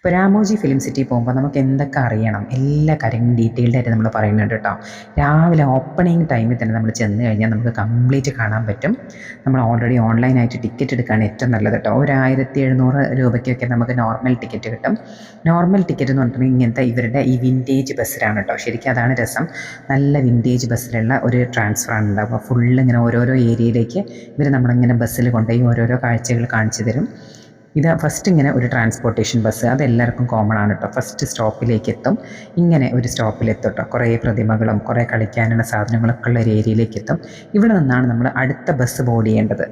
ഇപ്പോൾ Ramoji film city പോകുമ്പോൾ നമുക്ക് എന്തൊക്കെ അറിയണം എല്ലാ കാര്യങ്ങളും ഡീറ്റെയിൽഡ് ആയിട്ട് നമ്മൾ പറയുന്നുണ്ട് കേട്ടോ. രാവിലെ ഓപ്പണിംഗ് ടൈമിൽ തന്നെ നമ്മൾ ചെന്ന് കഴിഞ്ഞാൽ നമുക്ക് കംപ്ലീറ്റ് കാണാൻ പറ്റും. നമ്മൾ ഓൾറെഡി ഓൺലൈനായിട്ട് ടിക്കറ്റ് എടുക്കുകയാണ് ഏറ്റവും നല്ലത് കേട്ടോ. ഒരു 1700 രൂപയ്ക്കൊക്കെ നമുക്ക് നോർമൽ ടിക്കറ്റ് കിട്ടും. നോർമൽ ടിക്കറ്റ് എന്ന് പറഞ്ഞിട്ടുണ്ടെങ്കിൽ ഇങ്ങനത്തെ ഇവരുടെ ഈ വിൻറ്റേജ് ബസ്സിലാണ് കേട്ടോ. ശരിക്കും അതാണ് രസം. നല്ല വിൻറ്റേജ് ബസ്സിലുള്ള ഒരു ട്രാൻസ്ഫറാണ് ഉണ്ടാവുക. ഫുള്ള് ഇങ്ങനെ ഓരോരോ ഏരിയയിലേക്ക് ഇവർ നമ്മളിങ്ങനെ ബസ്സിൽ കൊണ്ടുപോയി ഓരോരോ കാഴ്ചകൾ കാണിച്ചു തരും. ഇത് ഫസ്റ്റ് ഇങ്ങനെ ഒരു ട്രാൻസ്പോർട്ടേഷൻ ബസ്, അതെല്ലാവർക്കും കോമൺ ആണ് കേട്ടോ. ഫസ്റ്റ് സ്റ്റോപ്പിലേക്ക് എത്തും. ഇങ്ങനെ ഒരു സ്റ്റോപ്പിലെത്തും കേട്ടോ. കുറേ പ്രതിമകളും കുറേ കളിക്കാനുള്ള സാധനങ്ങളൊക്കെ ഉള്ള ഒരു ഏരിയയിലേക്ക് എത്തും. ഇവിടെ നിന്നാണ് നമ്മൾ അടുത്ത ബസ് ബോർഡ് ചെയ്യേണ്ടത്.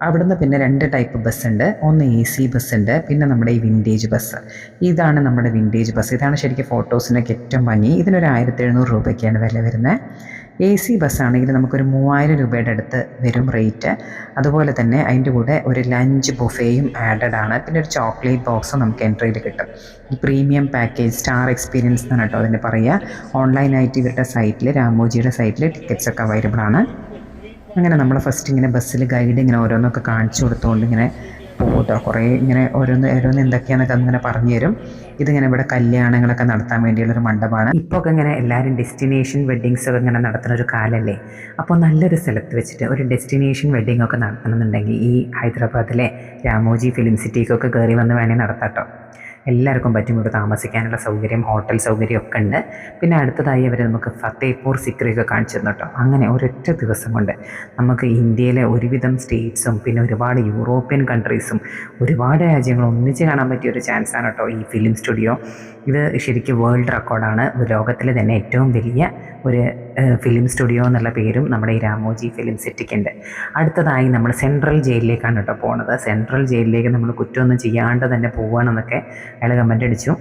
അവിടുന്ന് പിന്നെ 2 ടൈപ്പ് ബസ്സുണ്ട്. ഒന്ന് AC ബസ്സുണ്ട്, പിന്നെ നമ്മുടെ ഈ വിൻറ്റേജ് ബസ്. ഇതാണ് നമ്മുടെ വിൻറ്റേജ് ബസ്. ഇതാണ് ശരിക്കും ഫോട്ടോസിനൊക്കെ ഏറ്റവും ഭംഗി. ഇതിനൊരു 1700 രൂപയ്ക്കാണ് വില വരുന്നത്. AC ബസ്സാണെങ്കിൽ നമുക്കൊരു 3000 രൂപയുടെ അടുത്ത് വരും റേറ്റ്. അതുപോലെ തന്നെ അതിൻ്റെ കൂടെ ഒരു ലഞ്ച് ബുഫേയും ആഡഡ് ആണ്. പിന്നെ ഒരു ചോക്ലേറ്റ് ബോക്സും നമുക്ക് എൻട്രിയിൽ കിട്ടും. ഈ പ്രീമിയം പാക്കേജ് സ്റ്റാർ എക്സ്പീരിയൻസ് എന്നാണ് കേട്ടോ അതിന് പറയുക. ഓൺലൈനായിട്ട് ഇവരുടെ സൈറ്റിൽ, രാമോജിയുടെ സൈറ്റിൽ ടിക്കറ്റ്സ് ഒക്കെ അവൈലബിൾ ആണ്. അങ്ങനെ നമ്മൾ ഫസ്റ്റ് ഇങ്ങനെ ബസ്സിൽ ഗൈഡ് ഇങ്ങനെ ഓരോന്നൊക്കെ കാണിച്ചു കൊടുത്തുകൊണ്ട് ഇങ്ങനെ പോകട്ടോ. കുറേ ഇങ്ങനെ ഓരോന്ന് എന്തൊക്കെയാണെന്നൊക്കെ അങ്ങനെ പറഞ്ഞു തരും. ഇതിങ്ങനെ ഇവിടെ കല്യാണങ്ങളൊക്കെ നടത്താൻ വേണ്ടിയുള്ളൊരു മണ്ഡപമാണ്. ഇപ്പോൾ ഒക്കെ ഇങ്ങനെ എല്ലാവരും ഡെസ്റ്റിനേഷൻ വെഡ്ഡിങ്സ് ഒക്കെ ഇങ്ങനെ നടത്തുന്ന ഒരു കാലമല്ലേ. അപ്പോൾ നല്ലൊരു സ്ഥലത്ത് വെച്ചിട്ട് ഒരു ഡെസ്റ്റിനേഷൻ വെഡ്ഡിങ് ഒക്കെ നടത്തണമെന്നുണ്ടെങ്കിൽ ഈ ഹൈദരാബാദിലെ രാമോജി ഫിലിം സിറ്റിക്കൊക്കെ കയറി വന്ന് വേണമെങ്കിൽ നടത്താട്ടോ. എല്ലാവർക്കും പറ്റും. ഇവിടെ താമസിക്കാനുള്ള സൗകര്യം, ഹോട്ടൽ സൗകര്യം ഒക്കെ ഉണ്ട്. പിന്നെ അടുത്തതായി അവർ നമുക്ക് ഫത്തേപൂർ സിക്രിയൊക്കെ കാണിച്ചു തന്നു കേട്ടോ. അങ്ങനെ ഒരൊറ്റ ദിവസം കൊണ്ട് നമുക്ക് ഇന്ത്യയിലെ ഒരുവിധം സ്റ്റേറ്റ്സും പിന്നെ ഒരുപാട് യൂറോപ്യൻ കൺട്രീസും ഒരുപാട് രാജ്യങ്ങളും ഒന്നിച്ച് കാണാൻ പറ്റിയ ഒരു ചാൻസാണ് കേട്ടോ ഈ ഫിലിം സ്റ്റുഡിയോ. ഇത് ശരിക്കും വേൾഡ് റെക്കോർഡാണ്. ലോകത്തിലെ തന്നെ ഏറ്റവും വലിയ ഒരു ഫിലിം സ്റ്റുഡിയോ എന്നുള്ള പേരും നമ്മുടെ ഈ രാമോജി ഫിലിം സിറ്റിക്കുണ്ട്. അടുത്തതായി നമ്മൾ സെൻട്രൽ ജയിലിലേക്കാണ് കേട്ടോ പോകുന്നത്. സെൻട്രൽ ജയിലിലേക്ക് നമ്മൾ കുറ്റമൊന്നും ചെയ്യാണ്ട് തന്നെ പോവുകയാണെന്നൊക്കെ അയാൾ കമൻ്റ് അടിച്ചു.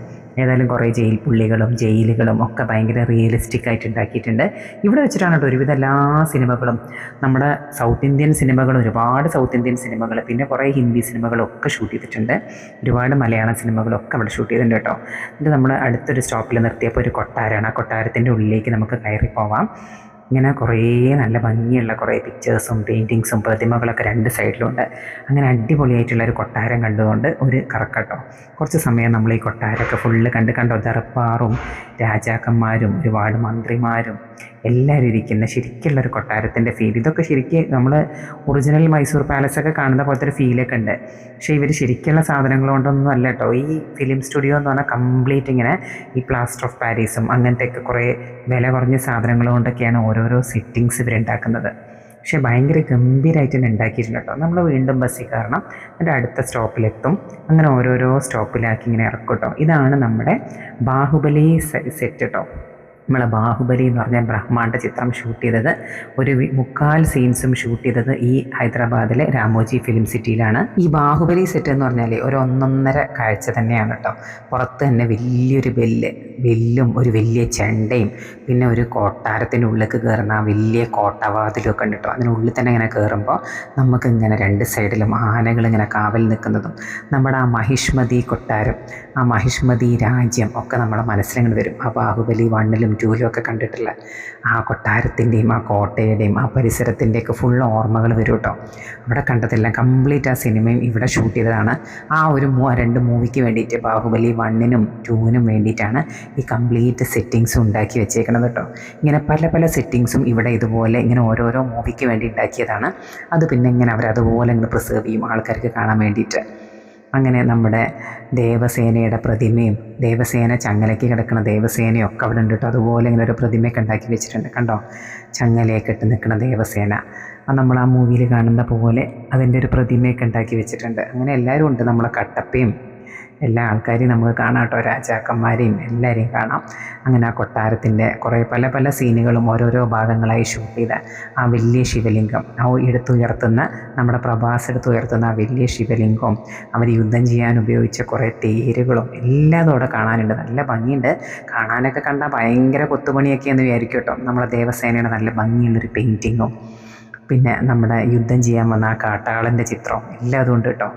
ഏതായാലും കുറേ ജയിൽ പുള്ളികളും ജയിലുകളും ഒക്കെ ഭയങ്കര റിയലിസ്റ്റിക് ആയിട്ട് ഉണ്ടാക്കിയിട്ടുണ്ട്. ഇവിടെ വെച്ചിട്ടാണ് കേട്ടോ ഒരുവിധ എല്ലാ സിനിമകളും, നമ്മുടെ സൗത്ത് ഇന്ത്യൻ സിനിമകൾ, ഒരുപാട് സൗത്ത് ഇന്ത്യൻ സിനിമകൾ, പിന്നെ കുറേ ഹിന്ദി സിനിമകളൊക്കെ ഷൂട്ട് ചെയ്തിട്ടുണ്ട്. ഒരുപാട് മലയാളം സിനിമകളൊക്കെ അവിടെ ഷൂട്ട് ചെയ്തിട്ടുണ്ട് കേട്ടോ. എന്നിട്ട് നമ്മൾ അടുത്തൊരു സ്റ്റോപ്പിൽ നിർത്തിയപ്പോൾ ഒരു കൊട്ടാരമാണ്. ആ കൊട്ടാരത്തിൻ്റെ ഉള്ളിലേക്ക് നമുക്ക് കയറി പോവാം. ഇങ്ങനെ കുറേ നല്ല ഭംഗിയുള്ള കുറേ പിക്ചേഴ്സും പെയിൻറ്റിങ്സും പ്രതിമകളൊക്കെ 2 സൈഡിലുണ്ട്. അങ്ങനെ അടിപൊളിയായിട്ടുള്ള ഒരു കൊട്ടാരം കണ്ടുകൊണ്ട് ഒരു കറക്കട്ടോ. കുറച്ച് സമയം നമ്മൾ ഈ കൊട്ടാരമൊക്കെ ഫുള്ള് കണ്ടോ. ദർബാറും രാജാക്കന്മാരും ഒരുപാട് മന്ത്രിമാരും എല്ലാവരും ഇരിക്കുന്ന ശരിക്കുള്ളൊരു കൊട്ടാരത്തിൻ്റെ ഫീൽ. ഇതൊക്കെ ശരിക്കും നമ്മൾ ഒറിജിനൽ മൈസൂർ പാലസൊക്കെ കാണുന്ന പോലത്തെ ഒരു ഫീലൊക്കെ ഉണ്ട്. പക്ഷേ ഇവർ ശരിക്കുള്ള സാധനങ്ങൾ കൊണ്ടൊന്നും അല്ല കേട്ടോ. ഈ ഫിലിം സ്റ്റുഡിയോ എന്ന് പറഞ്ഞാൽ കംപ്ലീറ്റ് ഇങ്ങനെ ഈ പ്ലാസ്റ്റർ ഓഫ് പാരീസും അങ്ങനത്തെയൊക്കെ കുറേ വില കുറഞ്ഞ സാധനങ്ങൾ കൊണ്ടൊക്കെയാണ് ഓരോരോ സെറ്റിങ്സ് ഇവരുണ്ടാക്കുന്നത്. പക്ഷേ ഭയങ്കര ഗംഭീരമായിട്ട് തന്നെ ഉണ്ടാക്കിയിട്ടുണ്ട് കേട്ടോ. നമ്മൾ വീണ്ടും ബസ്സിൽ കയറണം. എന്നിട്ട് അടുത്ത സ്റ്റോപ്പിലെത്തും. അങ്ങനെ ഓരോരോ സ്റ്റോപ്പിലാക്കി ഇങ്ങനെ ഇറക്കും കേട്ടോ. ഇതാണ് നമ്മുടെ ബാഹുബലി സെറ്റ് കേട്ടോ. നമ്മളെ ബാഹുബലി എന്ന് പറഞ്ഞാൽ ബ്രഹ്മാണ്ഡ ചിത്രം ഷൂട്ട് ചെയ്തത്, ഒരു 3/4 സീൻസും ഷൂട്ട് ചെയ്തത് ഈ ഹൈദരാബാദിലെ രാമോജി ഫിലിം സിറ്റിയിലാണ്. ഈ ബാഹുബലി സെറ്റ് എന്ന് പറഞ്ഞാൽ ഒരു 1.5 കാഴ്ച തന്നെയാണ് കേട്ടോ. പുറത്ത് തന്നെ വലിയൊരു വെല്ലും ഒരു വലിയ ചെണ്ടയും പിന്നെ ഒരു കൊട്ടാരത്തിൻ്റെ ഉള്ളിലേക്ക് കയറുന്ന ആ വലിയ കോട്ടവാതിലും ഒക്കെ ഉണ്ട് കേട്ടോ. അതിനുള്ളിൽ തന്നെ ഇങ്ങനെ കയറുമ്പോൾ നമുക്ക് ഇങ്ങനെ 2 സൈഡിലും ആനകൾ ഇങ്ങനെ കാവൽ നിൽക്കുന്നതും നമ്മുടെ ആ മഹിഷ്മതി കൊട്ടാരം, ആ മഹിഷ്മതി രാജ്യം ഒക്കെ നമ്മുടെ മനസ്സിലിങ്ങനെ വരും. ആ ബാഹുബലി 1ലും 2ലും ഒക്കെ കണ്ടിട്ടുള്ള ആ കൊട്ടാരത്തിൻ്റെയും ആ കോട്ടയുടെയും ആ പരിസരത്തിൻ്റെയൊക്കെ ഫുൾ ഓർമ്മകൾ വരും കേട്ടോ. അവിടെ കണ്ടതെല്ലാം കംപ്ലീറ്റ് ആ സിനിമയും ഇവിടെ ഷൂട്ട് ചെയ്തതാണ്. ആ ഒരു 2 മൂവിക്ക് വേണ്ടിയിട്ട്, ബാഹുബലി 1നും 2നും വേണ്ടിയിട്ടാണ് ഈ കംപ്ലീറ്റ് സെറ്റിങ്സും ഉണ്ടാക്കി വെച്ചേക്കണത് കേട്ടോ. ഇങ്ങനെ പല സെറ്റിങ്സും ഇവിടെ ഇതുപോലെ ഇങ്ങനെ ഓരോരോ മൂവിക്ക് വേണ്ടി ഉണ്ടാക്കിയതാണ്. അത് പിന്നെ ഇങ്ങനെ അവരതുപോലെ ഇങ്ങനെ പ്രിസേർവ് ചെയ്യും ആൾക്കാർക്ക് കാണാൻ വേണ്ടിയിട്ട്. അങ്ങനെ നമ്മുടെ ദേവസേനയുടെ പ്രതിമയും ദേവസേന ചങ്ങലയ്ക്ക് കിടക്കുന്ന ദേവസേനയും ഒക്കെ അവിടെ ഉണ്ട് കേട്ടോ. അതുപോലെ ഇങ്ങനെ ഒരു പ്രതിമയൊക്കെ ഉണ്ടാക്കി വെച്ചിട്ടുണ്ട് കണ്ടോ. ചങ്ങലയൊക്കെ ഇട്ട് നിൽക്കുന്ന ദേവസേന, അത് നമ്മൾ ആ മൂവിയിൽ കാണുന്ന പോലെ അതിൻ്റെ ഒരു പ്രതിമയൊക്കെ ഉണ്ടാക്കി വെച്ചിട്ടുണ്ട്. അങ്ങനെ എല്ലാവരും ഉണ്ട്. നമ്മളെ കട്ടപ്പയും എല്ലാ ആൾക്കാരെയും നമുക്ക് കാണാം കേട്ടോ. രാജാക്കന്മാരെയും എല്ലാവരെയും കാണാം. അങ്ങനെ ആ കൊട്ടാരത്തിൻ്റെ കുറേ പല സീനുകളും ഓരോരോ ഭാഗങ്ങളായി ഷൂട്ട് ചെയ്ത ആ വലിയ ശിവലിംഗം, ആ എടുത്തുയർത്തുന്ന നമ്മുടെ പ്രഭാസ് എടുത്തുയർത്തുന്ന ആ വലിയ ശിവലിംഗവും അവർ യുദ്ധം ചെയ്യാൻ ഉപയോഗിച്ച കുറേ തേരുകളും എല്ലാതും അവിടെ കാണാനുണ്ട്. നല്ല ഭംഗിയുണ്ട്. കാണാനൊക്കെ കണ്ടാൽ ഭയങ്കര കൊത്തുപണിയൊക്കെയെന്ന് വിചാരിക്കും കേട്ടോ. നമ്മുടെ ദേവസേനയുടെ നല്ല ഭംഗിയുള്ളൊരു പെയിൻറ്റിങ്ങും പിന്നെ നമ്മുടെ യുദ്ധം ചെയ്യാൻ വന്ന ആ കാട്ടാളൻ്റെ ചിത്രം എല്ലാം അതുകൊണ്ട് കേട്ടോ.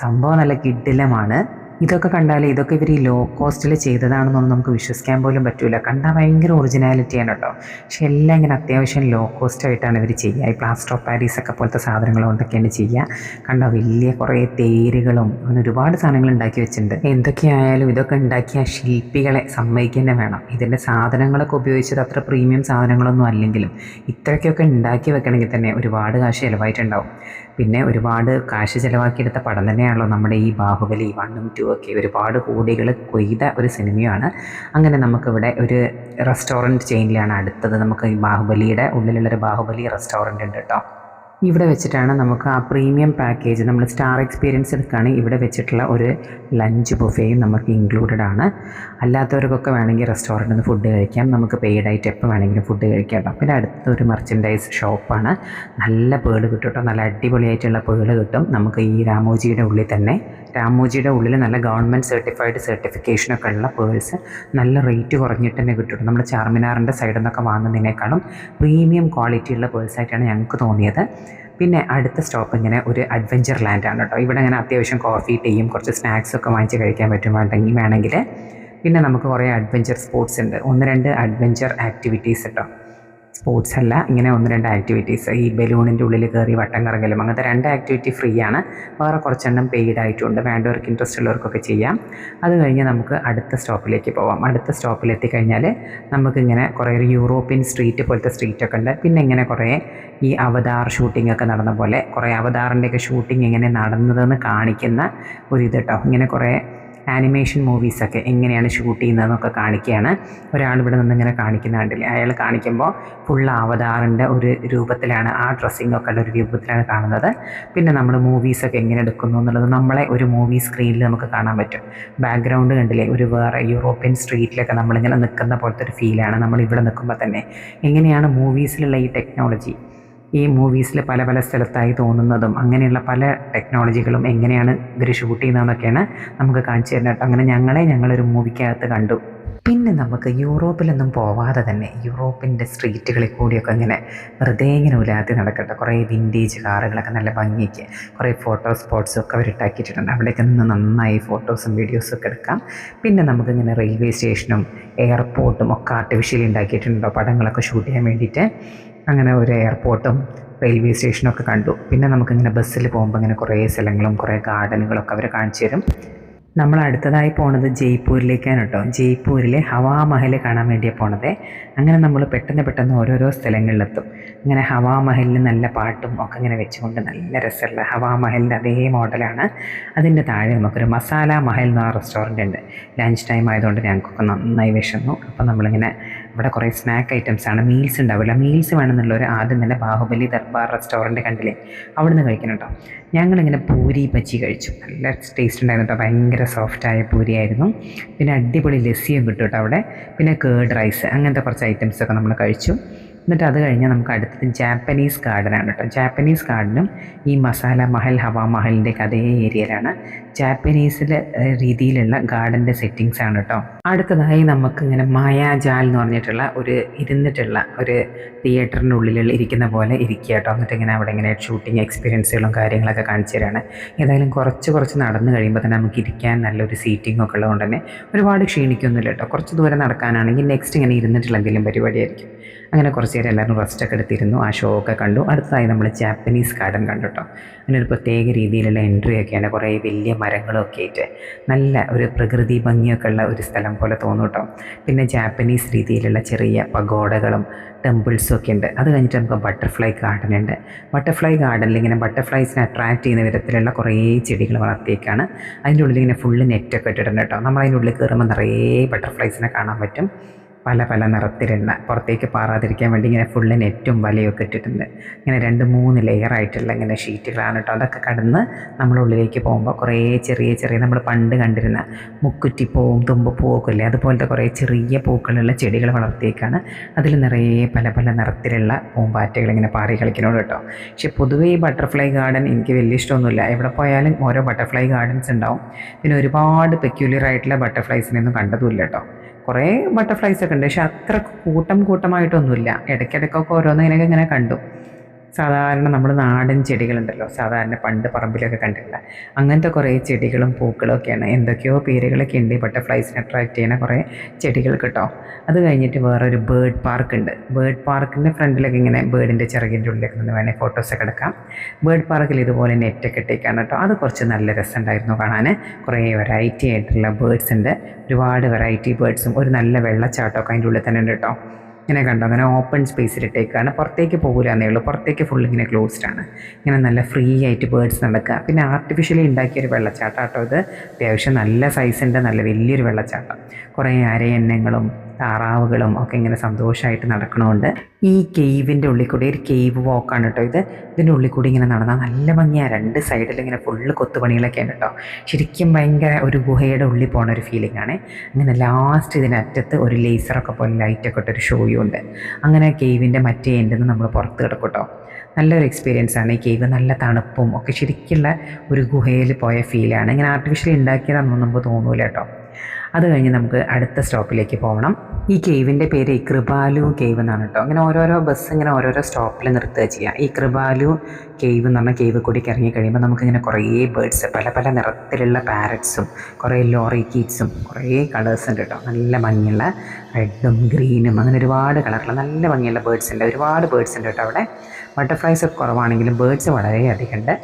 സംഭവം നല്ല കിടിലമാണ്. ഇതൊക്കെ കണ്ടാൽ ഇതൊക്കെ ഇവർ ഈ ലോ കോസ്റ്റിൽ ചെയ്തതാണെന്നൊന്നും നമുക്ക് വിശ്വസിക്കാൻ പോലും പറ്റില്ല. കണ്ടാൽ ഭയങ്കര ഒറിജിനാലിറ്റിയാണ് കേട്ടോ. പക്ഷെ എല്ലാം ഇങ്ങനെ അത്യാവശ്യം ലോ കോസ്റ്റ് ആയിട്ടാണ് ഇവർ ചെയ്യുക. ഈ പ്ലാസ്റ്റർ ഓഫ് പാരീസ് ഒക്കെ പോലത്തെ സാധനങ്ങൾ കൊണ്ടൊക്കെയാണ് ചെയ്യുക. കണ്ടോ, വലിയ കുറേ തേരുകളും അങ്ങനെ ഒരുപാട് സാധനങ്ങൾ ഉണ്ടാക്കി വെച്ചിട്ടുണ്ട്. എന്തൊക്കെയായാലും ഇതൊക്കെ ഉണ്ടാക്കിയ ശില്പികളെ സമ്മതിക്കുക വേണം. ഇതിൻ്റെ സാധനങ്ങളൊക്കെ ഉപയോഗിച്ചത് അത്ര പ്രീമിയം സാധനങ്ങളൊന്നും അല്ലെങ്കിലും ഇത്രയ്ക്കൊക്കെ ഉണ്ടാക്കി വെക്കണമെങ്കിൽ തന്നെ ഒരുപാട് കാശ് ചിലവായിട്ടുണ്ടാവും. പിന്നെ ഒരുപാട് കാശ് ചിലവാക്കിയെടുത്ത പടം തന്നെയാണല്ലോ നമ്മുടെ ഈ ബാഹുബലി 1ഉം 2 ഒക്കെ. ഒരുപാട് കോടികൾ കൊയ്ത ഒരു സിനിമയാണ്. അങ്ങനെ നമുക്കിവിടെ ഒരു റെസ്റ്റോറൻറ്റ് ചെയിനിലാണ് അടുത്തത്. നമുക്ക് ഈ ബാഹുബലിയുടെ ഉള്ളിലുള്ളൊരു ബാഹുബലി റെസ്റ്റോറൻറ്റ് ഉണ്ട് കേട്ടോ. ഇവിടെ വെച്ചിട്ടാണ് നമുക്ക് ആ പ്രീമിയം പാക്കേജ്, നമ്മൾ സ്റ്റാർ എക്സ്പീരിയൻസ് എടുക്കുകയാണെങ്കിൽ ഇവിടെ വെച്ചിട്ടുള്ള ഒരു ലഞ്ച് ബുഫേയും നമുക്ക് ഇൻക്ലൂഡഡ് ആണ്. അല്ലാത്തവർക്കൊക്കെ വേണമെങ്കിൽ റെസ്റ്റോറൻറ്റിൽ നിന്ന് ഫുഡ് കഴിക്കാം. നമുക്ക് പെയ്ഡായിട്ട് എപ്പോൾ വേണമെങ്കിലും ഫുഡ് കഴിക്കാം കേട്ടോ. പിന്നെ അടുത്തൊരു മെർച്ചൻഡൈസ് ഷോപ്പാണ്. നല്ല പേള് കിട്ടും കേട്ടോ, നല്ല അടിപൊളിയായിട്ടുള്ള പേള് കിട്ടും നമുക്ക് ഈ രാമോജിയുടെ ഉള്ളിൽ തന്നെ. രാമോജിയുടെ ഉള്ളിൽ നല്ല ഗവൺമെൻറ് സർട്ടിഫൈഡ് സർട്ടിഫിക്കേഷനൊക്കെ ഉള്ള പേഴ്സ് നല്ല റേറ്റ് കുറഞ്ഞിട്ട് തന്നെ കിട്ടും. നമ്മൾ ചാർമിനാറിൻ്റെ സൈഡിൽ നിന്നൊക്കെ വാങ്ങുന്നതിനേക്കാളും പ്രീമിയം ക്വാളിറ്റിയുള്ള പേഴ്സായിട്ടാണ് ഞങ്ങൾക്ക് തോന്നിയത്. പിന്നെ അടുത്ത സ്റ്റോപ്പ് ഇങ്ങനെ ഒരു അഡ്വഞ്ചർ ലാൻഡാണ് കേട്ടോ. ഇവിടെ ഇങ്ങനെ അത്യാവശ്യം കോഫി ടീയും കുറച്ച് സ്നാക്സൊക്കെ വാങ്ങിച്ച് കഴിക്കാൻ പറ്റും വേണമെങ്കിൽ. പിന്നെ നമുക്ക് കുറേ അഡ്വഞ്ചർ സ്പോർട്സ് ഉണ്ട്. 1-2 അഡ്വഞ്ചർ ആക്ടിവിറ്റീസ് കേട്ടോ. സ്പോർട്സ് അല്ല, ഇങ്ങനെ 1-2 ആക്ടിവിറ്റീസ്. ഈ ബലൂണിൻ്റെ ഉള്ളിൽ കയറി വട്ടം കറങ്ങലും അങ്ങനത്തെ 2 ആക്ടിവിറ്റി ഫ്രീ ആണ്. വേറെ കുറച്ചെണ്ണം പെയ്ഡ് ആയിട്ടുണ്ട്. വേണ്ടവർക്ക് ഇൻട്രസ്റ്റ് ഉള്ളവർക്കൊക്കെ ചെയ്യാം. അത് കഴിഞ്ഞ് നമുക്ക് അടുത്ത സ്റ്റോപ്പിലേക്ക് പോവാം. അടുത്ത സ്റ്റോപ്പിലെത്തിക്കഴിഞ്ഞാൽ നമുക്കിങ്ങനെ കുറേ ഒരു യൂറോപ്യൻ സ്ട്രീറ്റ് പോലത്തെ സ്ട്രീറ്റൊക്കെ ഉണ്ട്. പിന്നെ ഇങ്ങനെ കുറേ ഈ അവതാർ ഷൂട്ടിംഗ് ഒക്കെ നടന്ന പോലെ കുറേ അവതാറിൻ്റെയൊക്കെ ഷൂട്ടിംഗ് എങ്ങനെ നടന്നതെന്ന് കാണിക്കുന്ന ഒരിത് കേട്ടോ. ഇങ്ങനെ കുറേ ആനിമേഷൻ മൂവീസൊക്കെ എങ്ങനെയാണ് ഷൂട്ട് ചെയ്യുന്നതെന്നൊക്കെ കാണിക്കുകയാണ്. ഒരാൾ ഇവിടെ നിന്ന് ഇങ്ങനെ കാണിക്കുന്ന കണ്ടില്ലേ, അയാൾ കാണിക്കുമ്പോൾ ഫുൾ അവതാറിൻ്റെ ഒരു രൂപത്തിലാണ്, ആ ഡ്രസ്സിങ്ങൊക്കെ ഉള്ള ഒരു രൂപത്തിലാണ് കാണുന്നത്. പിന്നെ നമ്മൾ മൂവീസൊക്കെ എങ്ങനെ എടുക്കുന്നു എന്നുള്ളത് നമ്മളെ ഒരു മൂവി സ്ക്രീനിൽ നമുക്ക് കാണാൻ പറ്റും. ബാക്ക്ഗ്രൗണ്ട് കണ്ടില്ലേ, ഒരു വേറെ യൂറോപ്യൻ സ്ട്രീറ്റിലൊക്കെ നമ്മളിങ്ങനെ നിൽക്കുന്ന പോലത്തെ ഒരു ഫീലാണ് നമ്മളിവിടെ നിൽക്കുമ്പോൾ തന്നെ. എങ്ങനെയാണ് മൂവീസിലുള്ള ഈ ടെക്നോളജി, ഈ മൂവീസിൽ പല പല സ്ഥലത്തായി തോന്നുന്നതും അങ്ങനെയുള്ള പല ടെക്നോളജികളും എങ്ങനെയാണ് ഇവർ ഷൂട്ട് ചെയ്യുന്നതെന്നൊക്കെയാണ് നമുക്ക് കാണിച്ചു തരുന്നത് കേട്ടോ. അങ്ങനെ ഞങ്ങളൊരു മൂവിക്കകത്ത് കണ്ടു. പിന്നെ നമുക്ക് യൂറോപ്പിലൊന്നും പോവാതെ തന്നെ യൂറോപ്പിൻ്റെ സ്ട്രീറ്റുകളിൽ കൂടിയൊക്കെ ഇങ്ങനെ വെറുതെ ഇങ്ങനെ ഉലാത്തി നടക്കട്ടെ. കുറേ വിൻറ്റേജ് കാറുകളൊക്കെ നല്ല ഭംഗിക്ക് കുറേ ഫോട്ടോ സ്പോട്ട്സും ഒക്കെ അവരിട്ടാക്കിയിട്ടുണ്ട്. അവിടേക്ക് നിന്ന് നന്നായി ഫോട്ടോസും വീഡിയോസും ഒക്കെ എടുക്കാം. പിന്നെ നമുക്കിങ്ങനെ റെയിൽവേ സ്റ്റേഷനും എയർപോർട്ടും ഒക്കെ ആർട്ടിഫിഷ്യലി ഉണ്ടാക്കിയിട്ടുണ്ടോ പടങ്ങളൊക്കെ ഷൂട്ട് ചെയ്യാൻ വേണ്ടിയിട്ട്. അങ്ങനെ ഒരു എയർപോർട്ടും റെയിൽവേ സ്റ്റേഷനൊക്കെ കണ്ടു. പിന്നെ നമുക്കിങ്ങനെ ബസ്സിൽ പോകുമ്പോൾ ഇങ്ങനെ കുറേ സ്ഥലങ്ങളും കുറേ ഗാർഡനുകളൊക്കെ അവർ കാണിച്ചു തരും. നമ്മൾ അടുത്തതായി പോണത് ജയ്പൂരിലേക്കാണ് കേട്ടോ. ജയ്പൂരിലെ ഹവാമഹൽ കാണാൻ വേണ്ടിയാണ് പോണത്. അങ്ങനെ നമ്മൾ പെട്ടെന്ന് ഓരോരോ സ്ഥലങ്ങളിലെത്തും. ഇങ്ങനെ ഹവാമഹലിൽ നല്ല പാട്ടും ഒക്കെ ഇങ്ങനെ വെച്ചുകൊണ്ട് നല്ല രസമുള്ള ഹവാമഹലിൻ്റെ അതേ മോഡലാണ്. അതിൻ്റെ താഴെ നമുക്കൊരു മസാല മഹൽ എന്ന റെസ്റ്റോറൻ്റ് ഉണ്ട്. ലഞ്ച് ടൈം ആയതുകൊണ്ട് ഞങ്ങൾക്കൊക്കെ നന്നായി വിശന്നു. അപ്പോൾ നമ്മളിങ്ങനെ ഇവിടെ കുറേ സ്നാക്ക് ഐറ്റംസാണ്. മീൽസ് ഉണ്ടാവില്ല. മീൽസ് വേണമെന്നുള്ളവർ ആദ്യം തന്നെ ബാഹുബലി ദർബാർ റെസ്റ്റോറൻറ്റ് കണ്ടില്ലേ, അവിടെ നിന്ന് കഴിക്കണം കേട്ടോ. ഞങ്ങളിങ്ങനെ പൂരി ബജ്ജി കഴിച്ചു. നല്ല ടേസ്റ്റ് ഉണ്ടായിരുന്നു കേട്ടോ. ഭയങ്കര സോഫ്റ്റായ പൂരിയായിരുന്നു. പിന്നെ അടിപൊളി ലസ്സിയും കിട്ടും കേട്ടോ അവിടെ. പിന്നെ കേർഡ് റൈസ് അങ്ങനത്തെ കുറച്ച് ഐറ്റംസൊക്കെ നമ്മൾ കഴിച്ചു. എന്നിട്ട് അത് കഴിഞ്ഞാൽ നമുക്ക് അടുത്തത് ജാപ്പനീസ് ഗാർഡനാണ് കേട്ടോ. ജാപ്പനീസ് ഗാർഡനും ഈ മസാല മഹൽ ഹവാ മഹലിൻ്റെ അതേ ഏരിയയിലാണ്. ജാപ്പനീസിലെ രീതിയിലുള്ള ഗാർഡൻ്റെ സെറ്റിങ്സ് ആണ് കേട്ടോ. അടുത്തതായി നമുക്കിങ്ങനെ മായാജാൽ എന്ന് പറഞ്ഞിട്ടുള്ള ഒരു ഇരുന്നിട്ടുള്ള ഒരു തിയേറ്ററിൻ്റെ ഉള്ളിൽ ഇരിക്കുന്ന പോലെ ഇരിക്കുക കേട്ടോ. എന്നിട്ട് ഇങ്ങനെ അവിടെ ഇങ്ങനെ ഷൂട്ടിംഗ് എക്സ്പീരിയൻസുകളും കാര്യങ്ങളൊക്കെ കാണിച്ചു തരാണ്. ഏതായാലും കുറച്ച് നടന്ന് കഴിയുമ്പോൾ തന്നെ നമുക്ക് ഇരിക്കാൻ നല്ലൊരു സീറ്റിംഗ് ഒക്കെ ഉള്ളതുകൊണ്ട് തന്നെ ഒരുപാട് ക്ഷീണിക്കൊന്നുമില്ല കേട്ടോ. കുറച്ച് ദൂരം നടക്കാനാണെങ്കിൽ നെക്സ്റ്റ് ഇങ്ങനെ ഇരുന്നിട്ടുള്ള എന്തെങ്കിലും പരിപാടിയായിരിക്കും. അങ്ങനെ കുറച്ച് നേരം എല്ലാവരും റെസ്റ്റൊക്കെ എടുത്തിരുന്നു. ആ ഷോ ഒക്കെ കണ്ടു. അടുത്തതായി നമ്മൾ ജാപ്പനീസ് ഗാർഡൻ കണ്ടു കേട്ടോ. അങ്ങനെ ഒരു പ്രത്യേക രീതിയിലുള്ള എൻട്രി ഒക്കെയാണ്. കുറേ വലിയ മരങ്ങളൊക്കെ ആയിട്ട് നല്ല ഒരു പ്രകൃതി ഭംഗിയൊക്കെ ഉള്ള ഒരു സ്ഥലം പോലെ തോന്നും കേട്ടോ. പിന്നെ ജാപ്പനീസ് രീതിയിലുള്ള ചെറിയ പഗോഡകളും ടെമ്പിൾസും ഒക്കെ ഉണ്ട്. അത് കഴിഞ്ഞിട്ട് നമുക്ക് ബട്ടർഫ്ലൈ ഗാർഡൻ ഉണ്ട്. ബട്ടർഫ്ലൈ ഗാർഡനിൽ ഇങ്ങനെ ബട്ടർഫ്ലൈസിനെ അട്രാക്റ്റ് ചെയ്യുന്ന വിധത്തിലുള്ള കുറേ ചെടികൾ വളർത്തിയേക്കാണ്. അതിൻ്റെ ഉള്ളിൽ ഇങ്ങനെ ഫുള്ള് നെറ്റൊക്കെ ഇട്ടിട്ടുണ്ട് കേട്ടോ. നമ്മൾ അതിൻ്റെ ഉള്ളിൽ കയറുമ്പോൾ നിറയെ ബട്ടർഫ്ലൈസിനെ കാണാൻ പറ്റും. പല നിറത്തിലുള്ള, പുറത്തേക്ക് പാറാതിരിക്കാൻ വേണ്ടി ഇങ്ങനെ ഫുള്ള് നെറ്റും വലയൊക്കെ ഇട്ടിട്ടുണ്ട്. ഇങ്ങനെ 2-3 ലെയറായിട്ടുള്ള ഇങ്ങനെ ഷീറ്റുകളാണ് കേട്ടോ. അതൊക്കെ കടന്ന് നമ്മളുള്ളിലേക്ക് പോകുമ്പോൾ കുറേ ചെറിയ നമ്മൾ പണ്ട് കണ്ടിരുന്ന മുക്കുറ്റിപ്പൂവും തുമ്പപ്പൂവൊക്കെ ഇല്ലേ, അതുപോലത്തെ കുറേ ചെറിയ പൂക്കളുള്ള ചെടികൾ വളർത്തിയേക്കാണ്. അതിൽ നിറയെ പല നിറത്തിലുള്ള പൂമ്പാറ്റകൾ ഇങ്ങനെ പാറി കളിക്കുന്നോട് കേട്ടോ. പക്ഷേ പൊതുവേ ഈ ബട്ടർഫ്ലൈ ഗാർഡൻ എനിക്ക് വലിയ ഇഷ്ടമൊന്നുമില്ല. എവിടെ പോയാലും ഓരോ ബട്ടർഫ്ലൈ ഗാർഡൻസ് ഉണ്ടാവും. പിന്നെ ഒരുപാട് പെക്യുലർ ആയിട്ടുള്ള ബട്ടർഫ്ലൈസിനെയൊന്നും കണ്ടതുമില്ല കേട്ടോ. കുറേ ബട്ടർഫ്ലൈസ് ഒക്കെ ഉണ്ട്, പക്ഷെ അത്ര കൂട്ടമായിട്ടൊന്നുമില്ല. ഇടയ്ക്കിടയ്ക്കൊക്കെ ഓരോന്നിങ്ങനെ ഇങ്ങനെ കണ്ടു. സാധാരണ നമ്മൾ നാടൻ ചെടികളുണ്ടല്ലോ, സാധാരണ പണ്ട് പറമ്പിലൊക്കെ കണ്ടിട്ടില്ല, അങ്ങനത്തെ കുറേ ചെടികളും പൂക്കളും ഒക്കെയാണ്. എന്തൊക്കെയോ പേരുകളൊക്കെ ഉണ്ട്, ബട്ടർഫ്ലൈസിനെ അട്രാക്റ്റ് ചെയ്യുന്ന കുറേ ചെടികൾ കേട്ടോ. അത് കഴിഞ്ഞിട്ട് വേറൊരു ബേർഡ് പാർക്ക് ഉണ്ട്. ബേർഡ് പാർക്കിൻ്റെ ഫ്രണ്ടിലൊക്കെ ഇങ്ങനെ ബേർഡിൻ്റെ ചിറകിൻ്റെ ഉള്ളിലൊക്കെ നിന്ന് വേണേൽ ഫോട്ടോസൊക്കെ എടുക്കാം. ബേർഡ് പാർക്കിൽ ഇതുപോലെ നെറ്റൊക്കെ ഇട്ടേക്കാണ് കേട്ടോ. അത് കുറച്ച് നല്ല രസമുണ്ടായിരുന്നു കാണാൻ. കുറേ വെറൈറ്റി ആയിട്ടുള്ള ബേർഡ്സ് ഉണ്ട്, ഒരുപാട് വെറൈറ്റി ബേർഡ്സും ഒരു നല്ല വെള്ളച്ചാട്ടമൊക്കെ അതിൻ്റെ ഉള്ളിൽ തന്നെ ഉണ്ട് കേട്ടോ. ഇങ്ങനെ കണ്ടോ, അങ്ങനെ ഓപ്പൺ സ്പേസിലിട്ടേക്കാണ്, പുറത്തേക്ക് പോകില്ല എന്നേ ഉള്ളൂ. പുറത്തേക്ക് ഫുൾ ഇങ്ങനെ ക്ലോസ്ഡ് ആണ്. ഇങ്ങനെ നല്ല ഫ്രീ ആയിട്ട് ബേർഡ്സ് നടക്കുക. പിന്നെ ആർട്ടിഫിഷ്യലി ഉണ്ടാക്കിയൊരു വെള്ളച്ചാട്ടം കേട്ടോ ഇത്. അത്യാവശ്യം നല്ല സൈസിൻ്റെ നല്ല വലിയൊരു വെള്ളച്ചാട്ടം. കുറേ അരയന്നങ്ങളും താറാവുകളും ഒക്കെ ഇങ്ങനെ സന്തോഷമായിട്ട് നടക്കണമുണ്ട്. ഈ കേവിൻ്റെ ഉള്ളിൽ കൂടി ഒരു കേവ് വാക്കാണ് കേട്ടോ ഇത്. ഇതിൻ്റെ ഉള്ളിൽ കൂടി ഇങ്ങനെ നടന്നാൽ നല്ല ഭംഗിയാണ്. രണ്ട് സൈഡിൽ ഇങ്ങനെ ഫുള്ള് കൊത്തുപണികളൊക്കെയാണ് കേട്ടോ. ശരിക്കും ഭയങ്കര ഒരു ഗുഹയുടെ ഉള്ളിൽ പോകുന്ന ഒരു ഫീലിംഗ് ആണ്. അങ്ങനെ ലാസ്റ്റ് ഇതിനറ്റത്ത് ഒരു ലേസറൊക്കെ പോലെ ലൈറ്റൊക്കെ ഇട്ടൊരു ഷോയും ഉണ്ട്. അങ്ങനെ കേവിൻ്റെ മറ്റേ എൻഡിൽ നിന്ന് നമ്മൾ പുറത്ത് കിടക്കും കേട്ടോ. നല്ലൊരു എക്സ്പീരിയൻസ് ആണ് ഈ കേവ്. നല്ല തണുപ്പും ഒക്കെ ശരിക്കുള്ള ഒരു ഗുഹയിൽ പോയ ഫീലാണ്. ഇങ്ങനെ ആർട്ടിഫിഷ്യലി ഉണ്ടാക്കിയതാണെന്നൊന്നും നമുക്ക് തോന്നൂല കേട്ടോ. അത് കഴിഞ്ഞ് നമുക്ക് അടുത്ത സ്റ്റോപ്പിലേക്ക് പോകണം. ഈ കേവിൻ്റെ പേര് കൃപാലു കേവ് എന്നാണ് കേട്ടോ. അങ്ങനെ ഓരോരോ ബസ് ഇങ്ങനെ ഓരോരോ സ്റ്റോപ്പിൽ നിർത്തുക ചെയ്യുക. ഈ കൃപാലു കേവ് എന്ന് പറഞ്ഞാൽ കേവ് കൂടിക്ക് ഇറങ്ങി കഴിയുമ്പോൾ നമുക്കിങ്ങനെ കുറേ ബേർഡ്സ്, പല പല നിറത്തിലുള്ള പാരറ്റ്സും കുറേ ലോറിക്കീറ്റ്സും കുറേ കളേഴ്സ് ഉണ്ട് കേട്ടോ. നല്ല ഭംഗിയുള്ള റെഡും ഗ്രീനും അങ്ങനെ ഒരുപാട് കളറുള്ള നല്ല ഭംഗിയുള്ള ബേർഡ്സ് ഉണ്ട്. ഒരുപാട് ബേർഡ്സ് ഉണ്ട് കേട്ടോ അവിടെ. ബട്ടർഫ്ലൈസ് ഒക്കെ കുറവാണെങ്കിലും ബേർഡ്സ് വളരെയധികം ഉണ്ട്.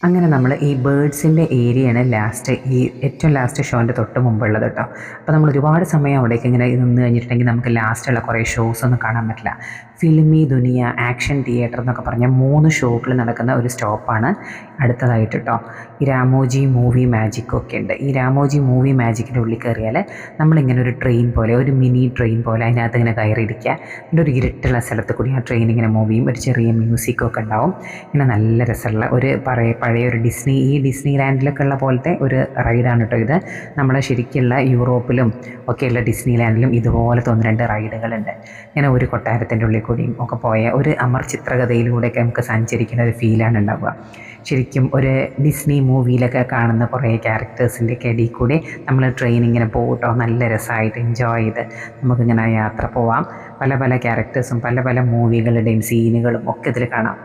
അങ്ങനെ നമ്മൾ ഈ ബേർഡ്സിൻ്റെ ഏരിയയാണ് ലാസ്റ്റ്, ഈ ഏറ്റവും ലാസ്റ്റ് ഷോൻ്റെ തൊട്ട് മുമ്പുള്ളത് കേട്ടോ. അപ്പോൾ നമ്മൾ ഒരുപാട് സമയം അവിടേക്ക് ഇങ്ങനെ നിന്ന് കഴിഞ്ഞിട്ടുണ്ടെങ്കിൽ നമുക്ക് ലാസ്റ്റുള്ള കുറേ ഷോസ് ഒന്നും കാണാൻ പറ്റില്ല. ഫിലിമി ദുനിയ, ആക്ഷൻ തിയേറ്റർ എന്നൊക്കെ പറഞ്ഞാൽ 3 ഷോകൾ നടക്കുന്ന ഒരു സ്റ്റോപ്പാണ് അടുത്തതായിട്ട് കേട്ടോ. ഈ രാമോജി മൂവി മാജിക് ഒക്കെ ഉണ്ട്. ഈ രാമോജി മൂവി മാജിക്കിൻ്റെ ഉള്ളിൽ കയറിയാൽ നമ്മളിങ്ങനെ ഒരു ട്രെയിൻ പോലെ, ഒരു മിനി ട്രെയിൻ പോലെ അതിനകത്ത് ഇങ്ങനെ കയറിയിരിക്കുക. എന്നിട്ട് ഒരു ഇരുട്ടുള്ള സ്ഥലത്ത് കൂടി ആ ട്രെയിൻ ഇങ്ങനെ മൂവ് ചെയ്യും. ഒരു ചെറിയ മ്യൂസിക്കൊക്കെ ഉണ്ടാവും. ഇങ്ങനെ നല്ല രസമുള്ള ഒരു പഴയ ഒരു ഈ ഡിസ്നി ലാൻഡിലൊക്കെ ഉള്ള പോലത്തെ ഒരു റൈഡാണ് കേട്ടോ ഇത്. നമ്മളെ ശരിക്കുള്ള യൂറോപ്പിലും ഒക്കെയുള്ള ഡിസ്നി ലാൻഡിലും ഇതുപോലത്തെ 1-2 റൈഡുകളുണ്ട്. ഇങ്ങനെ ഒരു കൊട്ടാരത്തിൻ്റെ ഉള്ളിൽ കൂടിയും ഒക്കെ പോയ ഒരു അമർ ചിത്രകഥയിലൂടെയൊക്കെ നമുക്ക് സഞ്ചരിക്കുന്ന ഒരു ഫീലാണ് ഉണ്ടാവുക. ശരിക്കും ഒരു ഡിസ്നി മൂവിയിലൊക്കെ കാണുന്ന കുറേ ക്യാരക്ടേഴ്സിൻ്റെ ഒക്കെ ഇടയിൽ കൂടി നമ്മൾ ട്രെയിൻ ഇങ്ങനെ പോകട്ടോ. നല്ല രസമായിട്ട് എൻജോയ് ചെയ്ത് നമുക്കിങ്ങനെ യാത്ര പോവാം. പല പല ക്യാരക്ടേഴ്സും പല പല മൂവികളുടെയും സീനുകളും ഒക്കെ ഇതിൽ കാണാം.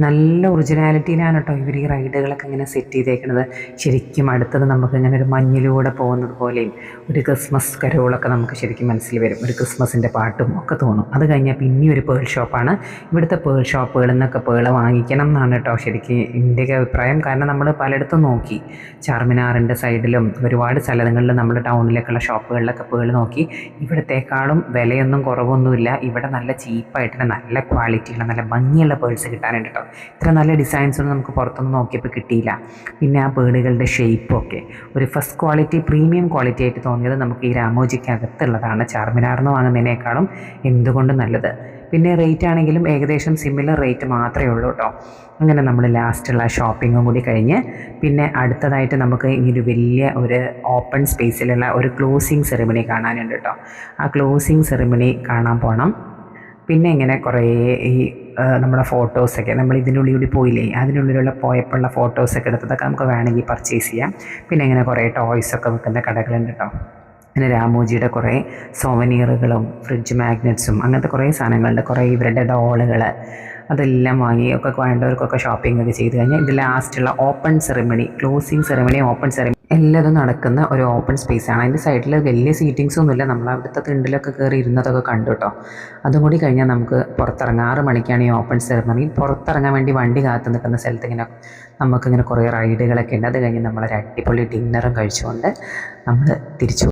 നല്ല ഒറിജിനാലിറ്റിയിലാണ് കേട്ടോ ഇവർ ഈ റൈഡുകളൊക്കെ ഇങ്ങനെ സെറ്റ് ചെയ്തേക്കുന്നത്. ശരിക്കും അടുത്തത് നമുക്ക് ഇങ്ങനെ ഒരു മഞ്ഞിലൂടെ പോകുന്നത് പോലെയും ഒരു ക്രിസ്മസ് കരോളൊക്കെ നമുക്ക് ശരിക്കും മനസ്സിൽ വരും. ഒരു ക്രിസ്മസിൻ്റെ പാട്ടും ഒക്കെ തോന്നും. അത് കഴിഞ്ഞാൽ പിന്നെ ഒരു പേൾ ഷോപ്പാണ്. ഇവിടുത്തെ പേൾ ഷോപ്പുകളിൽ നിന്നൊക്കെ പേള് വാങ്ങിക്കണം എന്നാണ് കേട്ടോ ശരിക്കും എൻ്റെ അഭിപ്രായം. കാരണം നമ്മൾ പലയിടത്തും നോക്കി, ചാർമിനാറിൻ്റെ സൈഡിലും ഒരുപാട് സ്ഥലങ്ങളിലും നമ്മുടെ ടൗണിലേക്കുള്ള ഷോപ്പുകളിലൊക്കെ പേള് നോക്കി. ഇവിടത്തേക്കാളും വിലയൊന്നും കുറവൊന്നുമില്ല. ഇവിടെ നല്ല ചീപ്പായിട്ട് നല്ല ക്വാളിറ്റിയുള്ള നല്ല ഭംഗിയുള്ള പേൾസ് കിട്ടാനുണ്ട് കേട്ടോ. ഇത്ര നല്ല ഡിസൈൻസ് ഒന്നും നമുക്ക് പുറത്തൊന്നും നോക്കിയപ്പോൾ കിട്ടിയില്ല. പിന്നെ ആ പേളുകളുടെ ഷേപ്പൊക്കെ ഒരു ഫസ്റ്റ് ക്വാളിറ്റി, പ്രീമിയം ക്വാളിറ്റി ആയിട്ട് തോന്നിയത് നമുക്ക് ഈ രാമോജിക്കകത്തുള്ളതാണ്. ചാർമിനാറിന്ന് വാങ്ങുന്നതിനേക്കാളും എന്തുകൊണ്ടും നല്ലത്. പിന്നെ റേറ്റ് ആണെങ്കിലും ഏകദേശം സിമിലർ റേറ്റ് മാത്രമേ ഉള്ളൂ കേട്ടോ. അങ്ങനെ നമ്മൾ ലാസ്റ്റുള്ള ഷോപ്പിങ്ങും കൂടി കഴിഞ്ഞ് പിന്നെ അടുത്തതായിട്ട് നമുക്ക് ഈ ഒരു വലിയ ഒരു ഓപ്പൺ സ്പേസിലുള്ള ഒരു ക്ലോസിങ് സെറിമണി കാണാനുണ്ട് കേട്ടോ. ആ ക്ലോസിങ് സെറിമണി കാണാൻ പോകണം. പിന്നെ ഇങ്ങനെ കുറേ ഈ നമ്മുടെ ഫോട്ടോസൊക്കെ നമ്മൾ ഇതിനുള്ളിൽ കൂടി പോയില്ലേ, അതിനുള്ളിലുള്ള പോയപ്പോഴുള്ള ഫോട്ടോസൊക്കെ എടുത്തതൊക്കെ നമുക്ക് വേണമെങ്കിൽ പർച്ചേസ് ചെയ്യാം. പിന്നെ ഇങ്ങനെ കുറേ ടോയ്സൊക്കെ വിൽക്കുന്ന കടകളുണ്ട് കേട്ടോ. പിന്നെ രാമോജിയുടെ കുറേ സോവനീറുകളും ഫ്രിഡ്ജ് മാഗ്നറ്റ്സും അങ്ങനത്തെ കുറേ സാധനങ്ങളുണ്ട്. കുറേ ഇവരുടെ ഡോളുകൾ അതെല്ലാം വാങ്ങി ഒക്കെ വേണ്ടവർക്കൊക്കെ ഷോപ്പിംഗ് ഒക്കെ ചെയ്ത് കഴിഞ്ഞാൽ ഇത് ലാസ്റ്റുള്ള open ceremony, closing ceremony, open ceremony എല്ലാതും നടക്കുന്ന ഒരു ഓപ്പൺ സ്പേസാണ്. അതിൻ്റെ സൈഡിൽ വലിയ സീറ്റിങ്സ് ഒന്നുമില്ല. നമ്മൾ അവിടുത്തെ തിണ്ടിലൊക്കെ കയറി ഇരുന്നതൊക്കെ കണ്ടു കേട്ടോ. അതും കൂടി കഴിഞ്ഞാൽ നമുക്ക് പുറത്തിറങ്ങാം. 6 മണിക്കാണ് ഈ ഓപ്പൺ സെറിമണി. പുറത്തിറങ്ങാൻ വേണ്ടി വണ്ടി കാത്തു നിൽക്കുന്ന സ്ഥലത്ത് ഇങ്ങനെ നമുക്കിങ്ങനെ കുറേ റൈഡുകളൊക്കെ ഉണ്ട്. അത് കഴിഞ്ഞ് നമ്മളൊരു അടിപൊളി ഡിന്നറും കഴിച്ചുകൊണ്ട് നമ്മൾ തിരിച്ചു